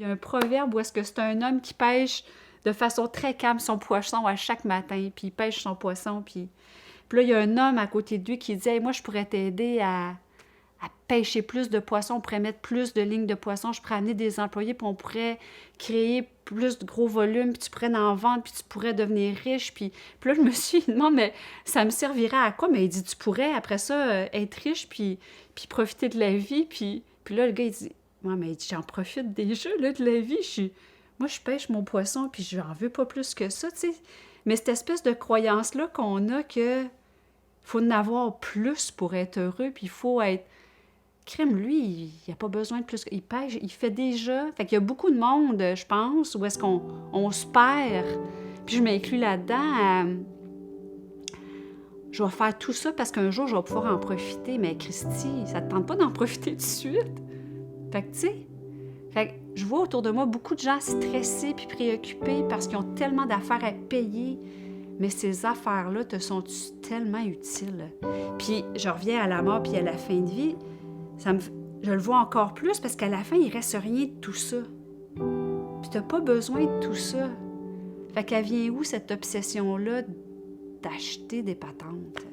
Il y a un proverbe où est-ce que c'est un homme qui pêche de façon très calme son poisson à chaque matin, puis il pêche son poisson, puis là, il y a un homme à côté de lui qui dit « Hey, moi, je pourrais t'aider à pêcher plus de poissons, on pourrait mettre plus de lignes de poissons, je pourrais amener des employés, puis on pourrait créer plus de gros volumes, puis tu pourrais en vendre, puis tu pourrais devenir riche. » Puis là, je me suis dit « Non, mais ça me servirait à quoi? » Mais il dit « Tu pourrais, après ça, être riche, puis profiter de la vie. » Puis là, le gars, il dit « Ouais, mais il dit, j'en profite déjà, là, de la vie. Moi, je pêche mon poisson, puis je n'en veux pas plus que ça, tu sais. » Mais cette espèce de croyance-là qu'on a que faut en avoir plus pour être heureux, puis il faut être... Crime, lui, il n'a pas besoin de plus. Il pêche, il fait déjà. Fait qu'il y a beaucoup de monde, je pense, où est-ce qu'on se perd. Puis je m'inclus là-dedans. Je vais faire tout ça parce qu'un jour, je vais pouvoir en profiter. Mais Christy, ça te tente pas d'en profiter tout de suite? Fait que, tu sais, je vois autour de moi beaucoup de gens stressés puis préoccupés parce qu'ils ont tellement d'affaires à payer. Mais ces affaires-là te sont tellement utiles? Puis je reviens à la mort puis à la fin de vie. Je le vois encore plus parce qu'à la fin, il ne reste rien de tout ça. Puis tu n'as pas besoin de tout ça. Fait qu'elle vient où, cette obsession-là d'acheter des patentes?